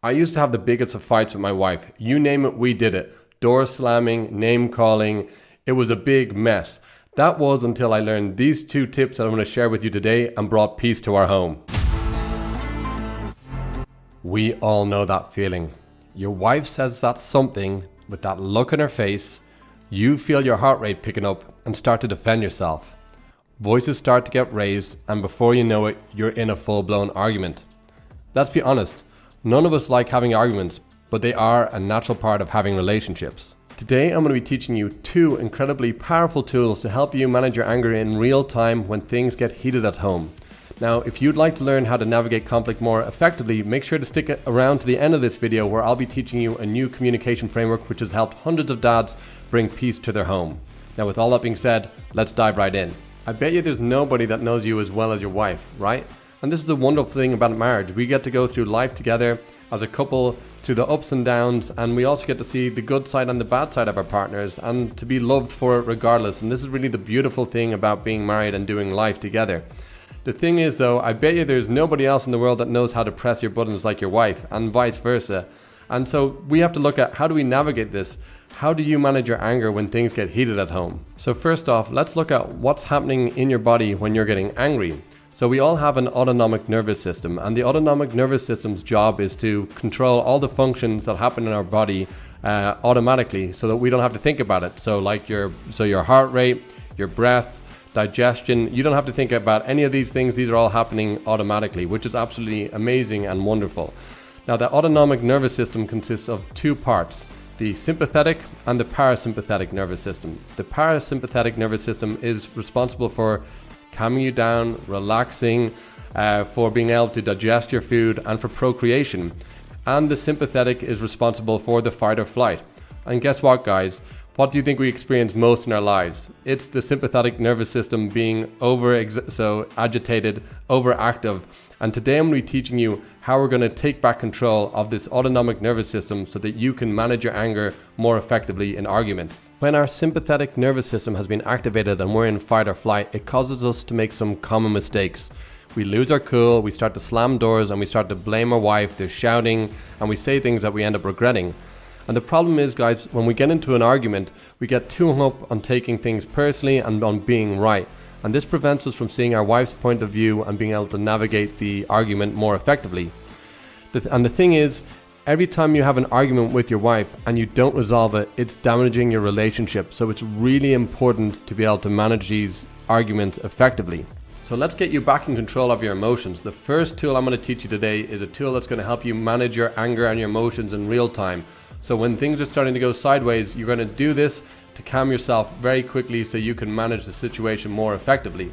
I used to have the biggest of fights with my wife. You name it, we did it. Door slamming, name calling. It was a big mess. That was until I learned these 2 tips that I'm going to share with you today and brought peace to our home. We all know that feeling. Your wife says that something with that look in her face. You feel your heart rate picking up and start to defend yourself. Voices start to get raised, and before you know it, you're in a full-blown argument. Let's be honest, none of us like having arguments, but they are a natural part of having relationships. Today I'm going to be teaching you 2 incredibly powerful tools to help you manage your anger in real time when things get heated at home. Now, if you'd like to learn how to navigate conflict more effectively, make sure to stick around to the end of this video where I'll be teaching you a new communication framework which has helped hundreds of dads bring peace to their home. Now, with all that being said, let's dive right in. I bet you there's nobody that knows you as well as your wife, right? And this is the wonderful thing about marriage. We get to go through life together as a couple, through the ups and downs, and we also get to see the good side and the bad side of our partners and to be loved for it regardless. And this is really the beautiful thing about being married and doing life together. The thing is though, I bet you there's nobody else in the world that knows how to press your buttons like your wife, and vice versa. And so we have to look at, how do we navigate this? How do you manage your anger when things get heated at home? So first off, let's look at what's happening in your body when you're getting angry. So we all have an autonomic nervous system, and the autonomic nervous system's job is to control all the functions that happen in our body automatically so that we don't have to think about it. So like your heart rate, your breath, digestion, you don't have to think about any of these things. These are all happening automatically, which is absolutely amazing and wonderful. Now, the autonomic nervous system consists of 2 parts, the sympathetic and the parasympathetic nervous system. The parasympathetic nervous system is responsible for calming you down, relaxing, for being able to digest your food and for procreation. And the sympathetic is responsible for the fight or flight. And guess what, guys? What do you think we experience most in our lives? It's the sympathetic nervous system being agitated, overactive. And today I'm going to be teaching you how we're going to take back control of this autonomic nervous system so that you can manage your anger more effectively in arguments. When our sympathetic nervous system has been activated and we're in fight or flight, it causes us to make some common mistakes. We lose our cool, we start to slam doors, and we start to blame our wife, there's shouting, and we say things that we end up regretting. And the problem is, guys, when we get into an argument, we get too hung up on taking things personally and on being right. And this prevents us from seeing our wife's point of view and being able to navigate the argument more effectively. And the thing is, every time you have an argument with your wife and you don't resolve it, it's damaging your relationship. So it's really important to be able to manage these arguments effectively. So let's get you back in control of your emotions. The first tool I'm going to teach you today is a tool that's going to help you manage your anger and your emotions in real time. So when things are starting to go sideways, you're going to do this to calm yourself very quickly so you can manage the situation more effectively.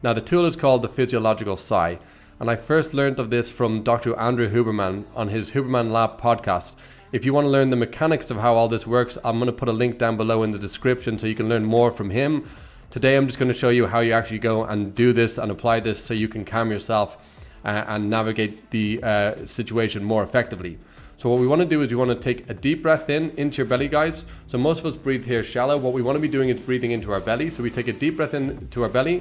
Now, the tool is called the Physiological sigh. And I first learned of this from Dr. Andrew Huberman on his Huberman Lab podcast. If you want to learn the mechanics of how all this works, I'm going to put a link down below in the description so you can learn more from him. Today, I'm just going to show you how you actually go and do this and apply this so you can calm yourself and navigate the situation more effectively. So what we want to do is we want to take a deep breath into your belly, guys. So most of us breathe here shallow. What we want to be doing is breathing into our belly. So we take a deep breath into our belly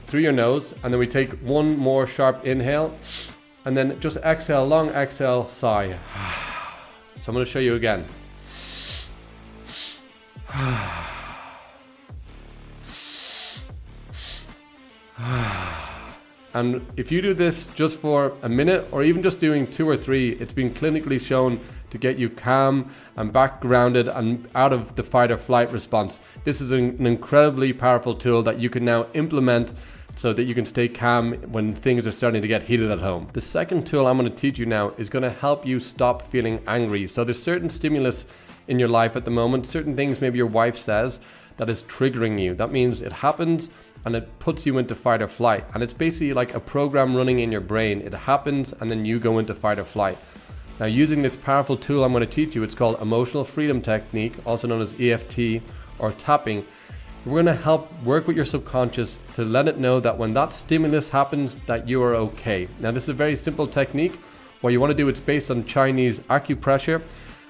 through your nose, and then we take one more sharp inhale, and then just exhale, long exhale, sigh. So I'm going to show you again. And if you do this just for a minute, or even just doing 2 or 3, it's been clinically shown to get you calm and back grounded and out of the fight or flight response. This is an incredibly powerful tool that you can now implement so that you can stay calm when things are starting to get heated at home. The second tool I'm going to teach you now is going to help you stop feeling angry. So there's certain stimulus in your life at the moment, certain things maybe your wife says that is triggering you. That means it happens and it puts you into fight or flight. And it's basically like a program running in your brain. It happens and then you go into fight or flight. Now, using this powerful tool I'm going to teach you, it's called Emotional Freedom Technique, also known as EFT or tapping. We're going to help work with your subconscious to let it know that when that stimulus happens, that you are okay. Now, this is a very simple technique. What you want to do, it's based on Chinese acupressure.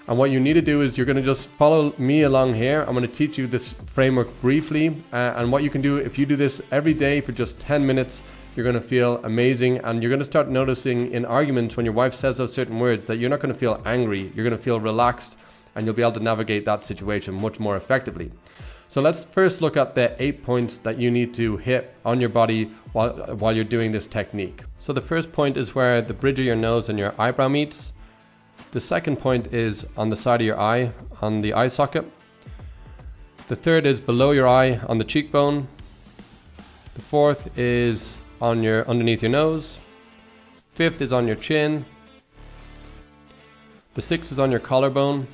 And what you need to do is you're going to just follow me along here. I'm going to teach you this framework briefly. And what you can do, if you do this every day for just 10 minutes, You're going to feel amazing, and you're going to start noticing in arguments when your wife says those certain words that you're not going to feel angry. You're going to feel relaxed, and you'll be able to navigate that situation much more effectively. So let's first look at the 8 points that you need to hit on your body while you're doing this technique. So the first point is where the bridge of your nose and your eyebrow meets. The second point is on the side of your eye, on the eye socket. The third is below your eye on the cheekbone. The fourth is on underneath your nose. Fifth is on your chin. The sixth is on your collarbone.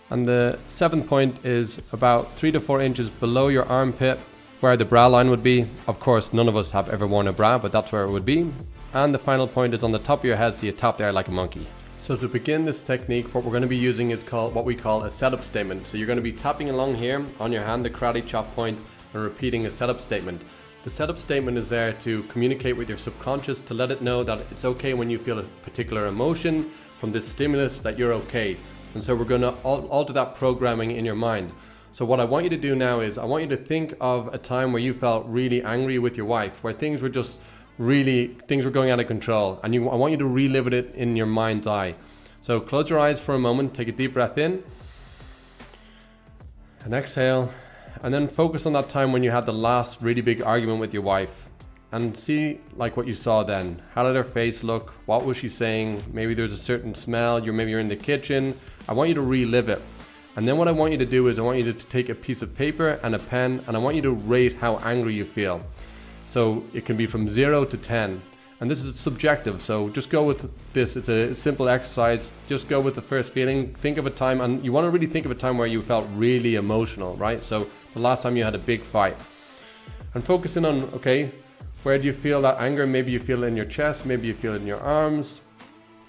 And the seventh point is about 3 to 4 inches below your armpit, where the bra line would be. Of course, none of us have ever worn a bra, but that's where it would be. And the final point is on the top of your head, so you tap there like a monkey. So to begin this technique, what we're going to be using is what we call a setup statement. So you're going to be tapping along here on your hand, the karate chop point, and repeating a setup statement. The setup statement is there to communicate with your subconscious, to let it know that it's okay when you feel a particular emotion from this stimulus, that you're okay. And so we're going to alter that programming in your mind. So what I want you to do now is I want you to think of a time where you felt really angry with your wife, where things were going out of control, and I want you to relive it in your mind's eye. So close your eyes for a moment, take a deep breath in, and exhale, and then focus on that time when you had the last really big argument with your wife, and see like what you saw then. How did her face look? What was she saying? Maybe there's a certain smell. Maybe you're in the kitchen. I want you to relive it. And then what I want you to do is I want you to take a piece of paper and a pen, and I want you to rate how angry you feel. So it can be from 0 to 10. And this is subjective, so just go with this. It's a simple exercise. Just go with the first feeling. Think of a time, and you want to really think of a time where you felt really emotional, right? So the last time you had a big fight. And focus in on, okay, where do you feel that anger? Maybe you feel it in your chest, maybe you feel it in your arms,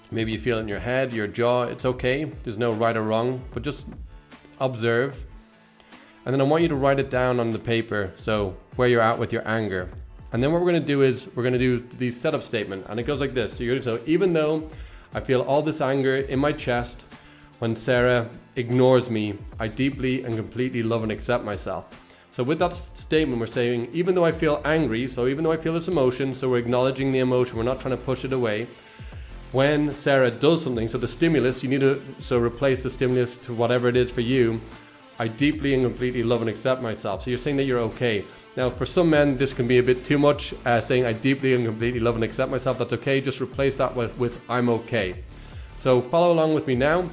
maybe you feel it in your head, your jaw. It's okay. There's no right or wrong, but just observe. And then I want you to write it down on the paper, so where you're at with your anger. And then what we're going to do is we're going to do the setup statement, and it goes like this. So even though I feel all this anger in my chest when Sarah ignores me, I deeply and completely love and accept myself. So with that statement, we're saying, even though I feel angry, so even though I feel this emotion, so we're acknowledging the emotion, we're not trying to push it away. When Sarah does something, so the stimulus, you need to replace the stimulus to whatever it is for you. I deeply and completely love and accept myself. So you're saying that you're okay. Now, for some men, this can be a bit too much, saying I deeply and completely love and accept myself. That's okay. Just replace that with I'm okay. So follow along with me now.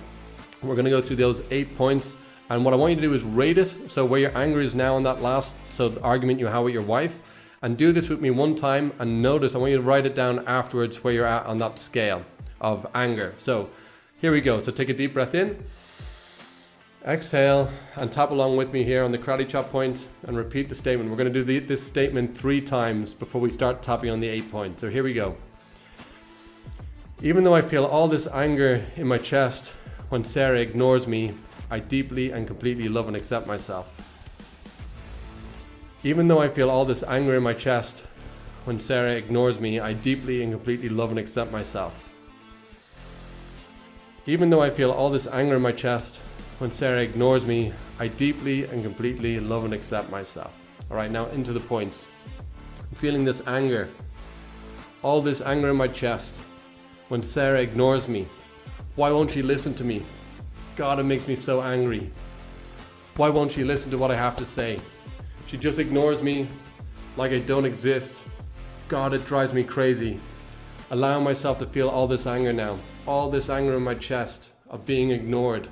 We're going to go through those 8 points. And what I want you to do is rate it. So where your anger is now on that last the argument you had with your wife. And do this with me one time. And notice, I want you to write it down afterwards where you're at on that scale of anger. So here we go. So take a deep breath in. Exhale and tap along with me here on the karate chop point and repeat the statement. We're going to do this statement 3 times before we start tapping on the 8 points. So here we go. Even though I feel all this anger in my chest when Sarah ignores me, I deeply and completely love and accept myself. Even though I feel all this anger in my chest when Sarah ignores me, I deeply and completely love and accept myself. Even though I feel all this anger in my chest when Sarah ignores me, I deeply and completely love and accept myself. All right, now into the points. I'm feeling this anger, all this anger in my chest when Sarah ignores me. Why won't she listen to me? God, it makes me so angry. Why won't she listen to what I have to say? She just ignores me like I don't exist. God, it drives me crazy. Allow myself to feel all this anger now, all this anger in my chest of being ignored.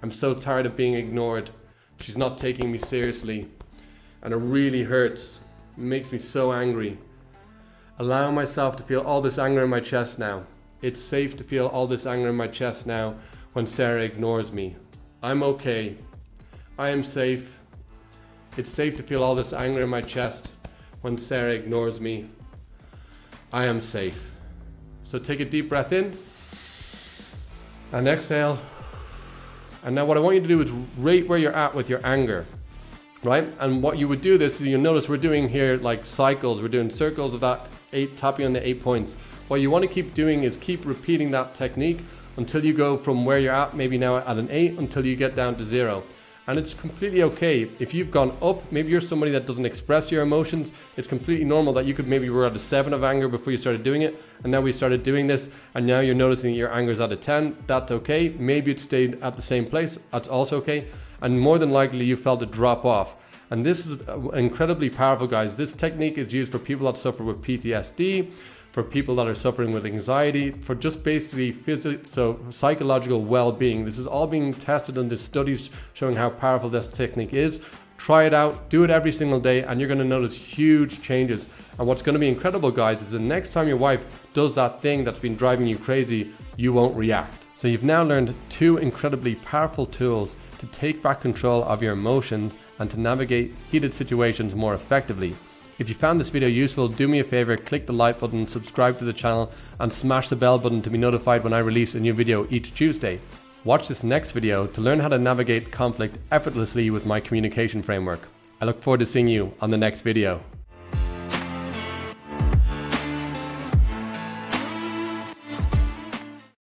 I'm so tired of being ignored. She's not taking me seriously, and it really hurts. It makes me so angry. Allow myself to feel all this anger in my chest now. It's safe to feel all this anger in my chest now when Sarah ignores me. I'm okay. I am safe. It's safe to feel all this anger in my chest when Sarah ignores me. I am safe. So take a deep breath in and exhale. And now what I want you to do is rate where you're at with your anger, right? And what you would do this, you'll notice we're doing here like cycles. We're doing circles of that 8, tapping on the 8 points. What you want to keep doing is keep repeating that technique until you go from where you're at, maybe now at an 8, until you get down to 0. And it's completely okay if you've gone up. Maybe you're somebody that doesn't express your emotions. It's completely normal that you could maybe were at a 7 of anger before you started doing it, and now we started doing this, and now you're noticing your anger's at a 10. That's okay. Maybe it stayed at the same place. That's also okay. And more than likely you felt it drop off. And this is incredibly powerful, guys. This technique is used for people that suffer with PTSD, for people that are suffering with anxiety, for just basically psychological well-being. This is all being tested in the studies showing how powerful this technique is. Try it out, do it every single day, and you're going to notice huge changes. And what's going to be incredible, guys, is the next time your wife does that thing that's been driving you crazy, you won't react. So you've now learned 2 incredibly powerful tools to take back control of your emotions and to navigate heated situations more effectively. If you found this video useful, do me a favor, click the like button, subscribe to the channel, and smash the bell button to be notified when I release a new video each Tuesday. Watch this next video to learn how to navigate conflict effortlessly with my communication framework. I look forward to seeing you on the next video.